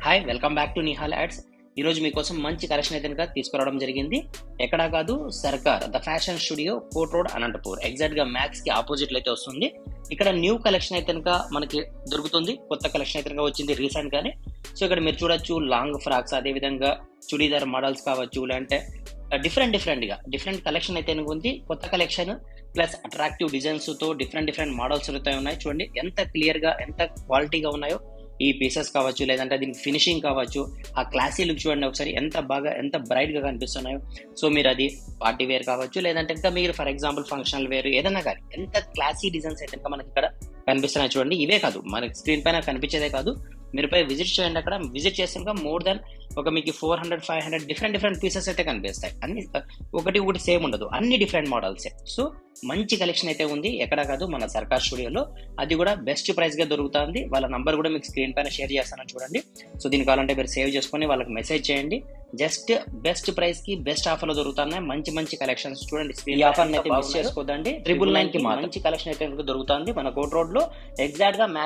Hi, welcome back to Nihal ads. ఈరోజు మీకోసం మంచి కలెక్షన్ అయితే కనుక తీసుకురావడం జరిగింది. ఎక్కడా కాదు, Sarkar the fashion studio, court road, Anantapur. ఎగ్జాక్ట్గా మ్యాక్స్ కి ఆపోజిట్ అయితే వస్తుంది. ఇక్కడ న్యూ కలెక్షన్ అయితే కనుక మనకి దొరుకుతుంది. కొత్త కలెక్షన్ అయితే కనుక వచ్చింది రీసెంట్ గానే. సో ఇక్కడ మీరు చూడొచ్చు, లాంగ్ ఫ్రాక్స్, అదే విధంగా చుడీదార్ మోడల్స్ కావచ్చు, లేదంటే డిఫరెంట్ కలెక్షన్ అయితే కనుక ఉంది. కొత్త కలెక్షన్ ప్లస్ అట్రాక్టివ్ డిజైన్స్ తో డిఫరెంట్ మోడల్స్ అయితే ఉన్నాయి. చూడండి ఎంత క్లియర్ గా, ఎంత క్వాలిటీగా ఉన్నాయో ఈ పీసెస్ కావచ్చు, లేదంటే దీనికి ఫినిషింగ్ కావచ్చు, ఆ క్లాసీ లుక్ చూడండి ఒకసారి, ఎంత బ్రైట్ గా కనిపిస్తున్నాయో. సో మీరు అది పార్టీ వేర్ కావచ్చు, లేదంటే ఇంకా మీరు ఫర్ ఎగ్జాంపుల్ ఫంక్షనల్ వేర్ ఏదైనా కానీ, ఎంత క్లాసీ డిజైన్స్ అయితే ఇంకా మనకి ఇక్కడ కనిపిస్తున్నాయి. చూడండి, ఇవే కాదు, మనకి స్క్రీన్ పైన కనిపించేదే కాదు, మీరు పై విజిట్ చేయండి. అక్కడ విజిట్ చేసాక మోర్ దెన్ ఒక మీకు 400-500 డిఫరెంట్ పీసెస్ అయితే కనిపిస్తాయి. అన్ని ఒకటి సేమ్ ఉండదు, అన్ని డిఫరెంట్ మోడల్సే. సో మంచి కలెక్షన్ అయితే ఉంది. ఎక్కడ కాదు, మన సర్కార్ స్టూడియోలో. అది కూడా బెస్ట్ ప్రైస్ గా దొరుకుతుంది. వాళ్ళ నంబర్ కూడా మీకు స్క్రీన్ పైన షేర్ చేస్తానని చూడండి. సో దీని కావాలంటే మీరు సేవ్ చేసుకొని వాళ్ళకి మెసేజ్ చేయండి. జస్ట్ బెస్ట్ ప్రైస్ కి బెస్ట్ ఆఫర్ లో దొరుకుతున్నాయి. మంచి కలెక్షన్స్ చూడండి. ఈ ఆఫర్ అయితే మిస్ చేసుకోదండి. 999 కి మంచి కలెక్షన్ అయితే దొరుకుతుంది మన కోట్ రోడ్ లో. ఎగ్జాక్ట్ గా